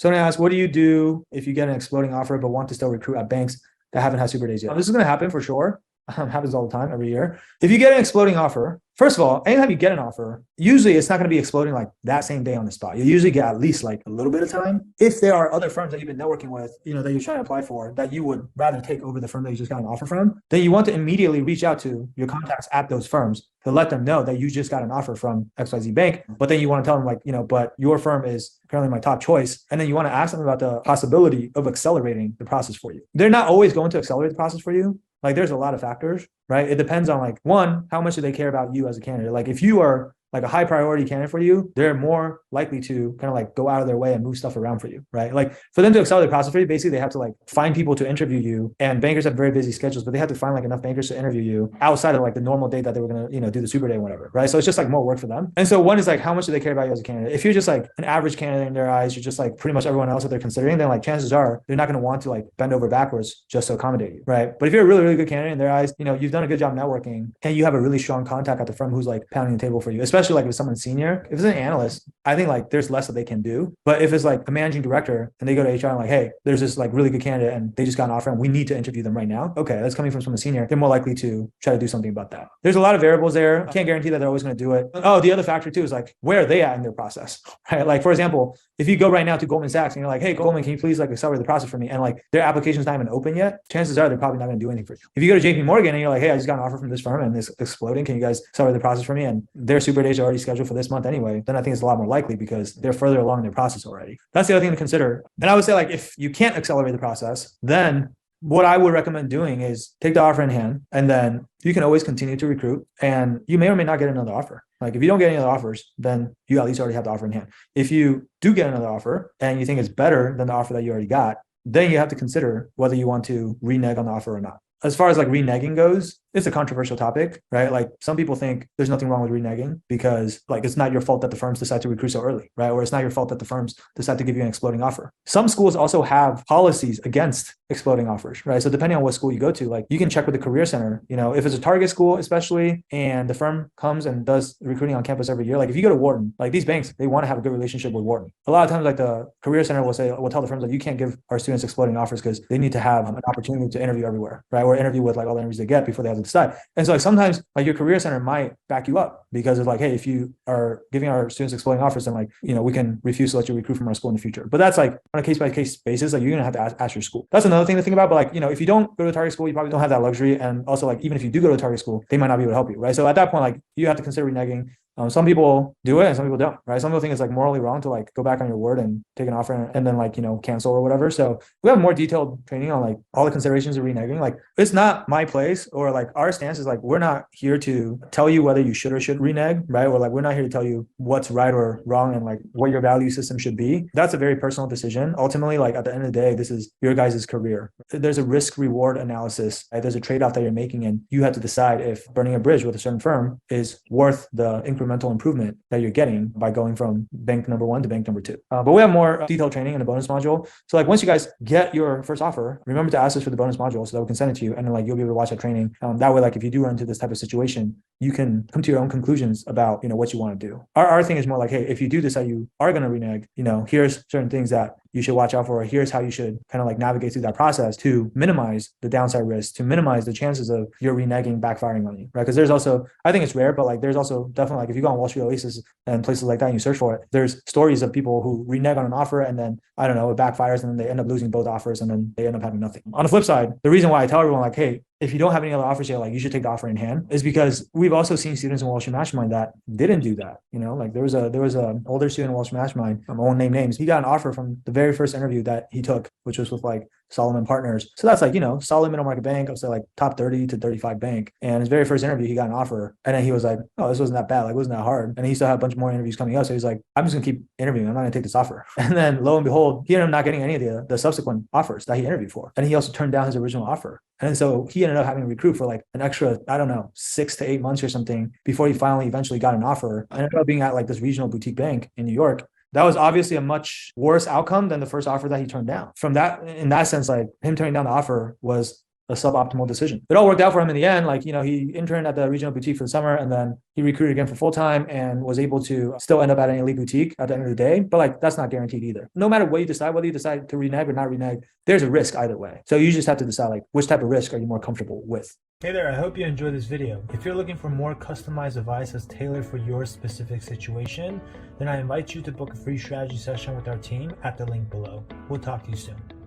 So I asked, what do you do if you get an exploding offer but want to still recruit at banks that haven't had super days yet? This is going to happen for sure. Happens all the time, every year. If you get an exploding offer, first of all, anytime you get an offer, usually it's not going to be exploding like that same day on the spot. You usually get at least like a little bit of time. If there are other firms that you've been networking with, that you're trying to apply for, that you would rather take over the firm that you just got an offer from, then you want to immediately reach out to your contacts at those firms to let them know that you just got an offer from XYZ Bank. But then you want to tell them like, but your firm is currently my top choice. And then you want to ask them about the possibility of accelerating the process for you. They're not always going to accelerate the process for you. Like there's a lot of factors, right? It depends on like, one, how much do they care about you as a candidate? Like if you are like a high priority candidate for you, they're more likely to kind of like go out of their way and move stuff around for you, right? Like for them to accelerate the process for you, basically they have to like find people to interview you, and bankers have very busy schedules, but they have to find like enough bankers to interview you outside of like the normal date that they were going to, do the super day or whatever, right? So it's just like more work for them. And so one is like, how much do they care about you as a candidate? If you're just like an average candidate in their eyes, you're just like pretty much everyone else that they're considering, then like chances are they're not going to want to like bend over backwards just to accommodate you, right? But if you're a really, really good candidate in their eyes, you've done a good job networking and you have a really strong contact at the firm who's like pounding the table for you, especially like if someone's senior. If it's an analyst, I think like there's less that they can do. But if it's like a managing director and they go to HR and like, hey, there's this like really good candidate and they just got an offer and we need to interview them right now. Okay, that's coming from someone senior. They're more likely to try to do something about that. There's a lot of variables there. I can't guarantee that they're always going to do it. Oh, the other factor too is like, where are they at in their process, right? Like for example, if you go right now to Goldman Sachs and you're like, hey, Goldman, can you please like accelerate the process for me? And like their application's not even open yet, chances are they're probably not going to do anything for you. If you go to JP Morgan and you're like, hey, I just got an offer from this firm and it's exploding, can you guys accelerate the process for me? And their super days are already scheduled for this month anyway, then I think it's a lot more likely because they're further along in their process already. That's the other thing to consider. And I would say like, if you can't accelerate the process, then what I would recommend doing is take the offer in hand, and then you can always continue to recruit, and you may or may not get another offer. Like if you don't get any other offers, then you at least already have the offer in hand. If you do get another offer and you think it's better than the offer that you already got, then you have to consider whether you want to renege on the offer or not. As far as like reneging goes, it's a controversial topic, right? Like some people think there's nothing wrong with reneging because like it's not your fault that the firms decide to recruit so early, right? Or it's not your fault that the firms decide to give you an exploding offer. Some schools also have policies against exploding offers, right? So depending on what school you go to, like you can check with the career center, if it's a target school, especially, and the firm comes and does recruiting on campus every year. Like if you go to Wharton, like these banks, they want to have a good relationship with Wharton. A lot of times, like the career center will tell the firms like, you can't give our students exploding offers because they need to have an opportunity to interview everywhere, right? Or interview with like all the interviews they get before they have to decide. And so like sometimes like your career center might back you up because of like, hey, if you are giving our students exploding offers, then like, we can refuse to let you recruit from our school in the future. But that's like on a case-by-case basis, like you're going to have to ask your school. That's another thing to think about. But like, if you don't go to a target school, you probably don't have that luxury. And also like, even if you do go to a target school, they might not be able to help you, right? So at that point, like you have to consider reneging. Some people do it and some people don't, right? Some people think it's like morally wrong to like go back on your word and take an offer and then like, cancel or whatever. So we have more detailed training on like all the considerations of reneging. Like it's not my place, or like our stance is like, we're not here to tell you whether you should or should renege, right? Or like, we're not here to tell you what's right or wrong and like what your value system should be. That's a very personal decision. Ultimately, like at the end of the day, this is your guys' career. There's a risk reward analysis, right? There's a trade-off that you're making, and you have to decide if burning a bridge with a certain firm is worth the incremental improvement that you're getting by going from bank number one to bank number two. But we have more detailed training in the bonus module. So like once you guys get your first offer, remember to ask us for the bonus module so that we can send it to you. And then like you'll be able to watch that training. That way, like if you do run into this type of situation, you can come to your own conclusions about, what you want to do. Our thing is more like, hey, if you do decide you are going to renege, here's certain things that you should watch out for. Here's how you should kind of like navigate through that process to minimize the downside risk, to minimize the chances of your reneging backfiring on you, right? Because there's also, I think it's rare, but like there's also definitely like if you go on Wall Street Oasis and places like that and you search for it, there's stories of people who renege on an offer and then, I don't know, it backfires and then they end up losing both offers and then they end up having nothing. On the flip side, the reason why I tell everyone like, hey, if you don't have any other offers yet, like you should take the offer in hand, is because we've also seen students in Wall Street Mastermind that didn't do that. Like there was a older student in Wall Street Mastermind, I won't name names. He got an offer from the very first interview that he took, which was with like Solomon Partners. So that's like, solid middle market bank, I'll say like top 30 to 35 bank. And his very first interview, he got an offer. And then he was like, oh, this wasn't that bad. Like, it wasn't that hard. And he still had a bunch more interviews coming up. So he's like, I'm just gonna keep interviewing. I'm not gonna take this offer. And then lo and behold, he ended up not getting any of the subsequent offers that he interviewed for. And he also turned down his original offer. And so he ended up having to recruit for like an extra, I don't know, 6 to 8 months or something before he finally eventually got an offer. And ended up being at like this regional boutique bank in New York. That was obviously a much worse outcome than the first offer that he turned down. From that, in that sense, like him turning down the offer was a suboptimal decision. It all worked out for him in the end. Like, you know, he interned at the regional boutique for the summer, and then he recruited again for full time and was able to still end up at an elite boutique at the end of the day. But like, that's not guaranteed either. No matter what you decide, whether you decide to renege or not renege, there's a risk either way. So you just have to decide like which type of risk are you more comfortable with. Hey there, I hope you enjoyed this video. If you're looking for more customized advice that's tailored for your specific situation, then I invite you to book a free strategy session with our team at the link below. We'll talk to you soon.